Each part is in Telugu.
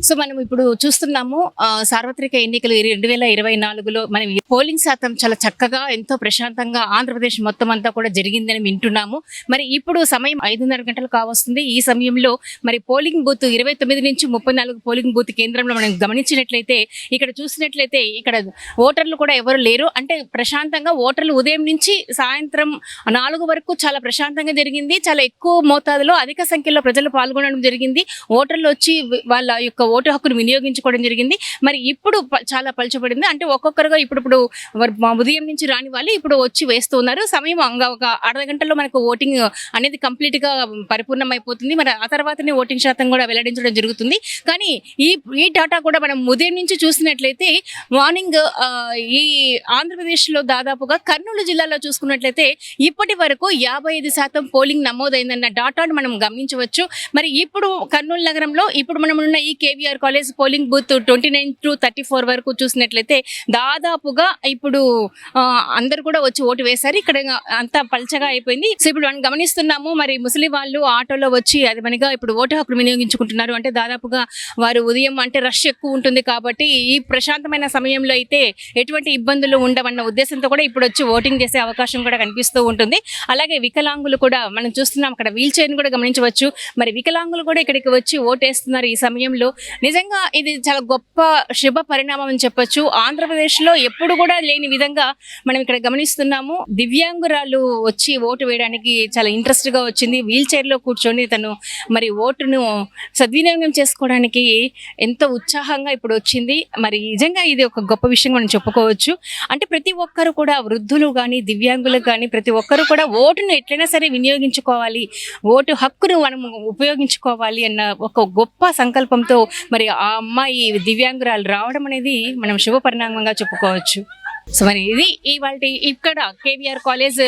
సో మనం ఇప్పుడు చూస్తున్నాము సార్వత్రిక ఎన్నికలు 2024లో మనం ఈ పోలింగ్ శాతం చాలా చక్కగా ఎంతో ప్రశాంతంగా ఆంధ్రప్రదేశ్ మొత్తం అంతా కూడా జరిగిందని వింటున్నాము. మరి ఇప్పుడు సమయం 5:30 గంటలు కావస్తుంది. ఈ సమయంలో మరి పోలింగ్ బూత్ 29 నుంచి 34 పోలింగ్ బూత్ కేంద్రంలో మనం గమనించినట్లయితే ఇక్కడ చూసినట్లయితే ఇక్కడ ఓటర్లు కూడా ఎవరు లేరు. అంటే ప్రశాంతంగా ఓటర్లు ఉదయం నుంచి సాయంత్రం 4 వరకు చాలా ప్రశాంతంగా జరిగింది. చాలా ఎక్కువ మోతాదులో అధిక సంఖ్యలో ప్రజలు పాల్గొనడం జరిగింది. ఓటర్లు వచ్చి వాళ్ళ యొక్క ఓటు హక్కును వినియోగించుకోవడం జరిగింది. మరి ఇప్పుడు చాలా పలుచబడింది. అంటే ఒక్కొక్కరుగా ఇప్పుడు ఉదయం నుంచి రాని వాళ్ళు ఇప్పుడు వచ్చి వేస్తూ ఉన్నారు. సమయం ఒక అర్ధ గంటలో మనకు ఓటింగ్ అనేది కంప్లీట్ గా పరిపూర్ణం అయిపోతుంది. మరి ఆ తర్వాతనే ఓటింగ్ శాతం కూడా వెల్లడించడం జరుగుతుంది. కానీ ఈ డాటా కూడా మనం ఉదయం నుంచి చూసినట్లయితే మార్నింగ్ ఈ ఆంధ్రప్రదేశ్ లో దాదాపుగా కర్నూలు జిల్లాలో చూసుకున్నట్లయితే ఇప్పటి వరకు 55% పోలింగ్ నమోదైందన్న డాటాను మనం గమనించవచ్చు. మరి ఇప్పుడు కర్నూలు నగరంలో ఇప్పుడు మనం ఉన్న ఈ KVR college polling booth 29 to 34 వరకు చూసినట్లయితే దాదాపుగా ఇప్పుడు అందరు కూడా వచ్చి ఓటు వేశారు. ఇక్కడ అంతా పల్చగా అయిపోయింది. సో ఇప్పుడు మనం గమనిస్తున్నాము మరి ముస్లిం వాళ్ళు ఆటోలో వచ్చి అది మనగా ఇప్పుడు ఓటు హక్కును వినియోగించుకుంటున్నారు. అంటే దాదాపుగా వారు ఉదయం అంటే రష్ ఎక్కువ ఉంటుంది కాబట్టి ఈ ప్రశాంతమైన సమయంలో అయితే ఎటువంటి ఇబ్బందులు ఉండవన్న ఉద్దేశంతో కూడా ఇప్పుడు వచ్చి ఓటింగ్ చేసే అవకాశం కూడా కనిపిస్తూ ఉంటుంది. అలాగే వికలాంగులు కూడా మనం చూస్తున్నాం, అక్కడ వీల్ చైర్ని కూడా గమనించవచ్చు. మరి వికలాంగులు కూడా ఇక్కడికి వచ్చి ఓటేస్తున్నారు ఈ సమయంలో. నిజంగా ఇది చాలా గొప్ప శుభ పరిణామం అని చెప్పొచ్చు. ఆంధ్రప్రదేశ్ లో ఎప్పుడు కూడా లేని విధంగా మనం ఇక్కడ గమనిస్తున్నాము. దివ్యాంగురాలు వచ్చి ఓటు వేయడానికి చాలా ఇంట్రెస్ట్ గా వచ్చింది. వీల్ చైర్ లో కూర్చొని తను మరి ఓటును సద్వినియోగం చేసుకోవడానికి ఎంతో ఉత్సాహంగా ఇప్పుడు వచ్చింది. మరి నిజంగా ఇది ఒక గొప్ప విషయం మనం చెప్పుకోవచ్చు. అంటే ప్రతి ఒక్కరు కూడా వృద్ధులు కానీ దివ్యాంగులు కానీ ప్రతి ఒక్కరు కూడా ఓటును ఎట్లయినా సరే వినియోగించుకోవాలి, ఓటు హక్కును మనం ఉపయోగించుకోవాలి అన్న ఒక గొప్ప సంకల్పంతో మరి ఆ అమ్మాయి దివ్యాంగురాలు రావడం అనేది మనం శుభ పరిణామంగా చెప్పుకోవచ్చు. సో మరి ఇది ఇవాళ ఇక్కడ KVR college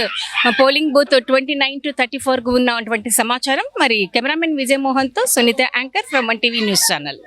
polling booth 29 to 34 ఉన్నటువంటి సమాచారం. మరి కెమెరామెన్ విజయ్ మోహన్తో Sunitha, anchor from one TV news channel.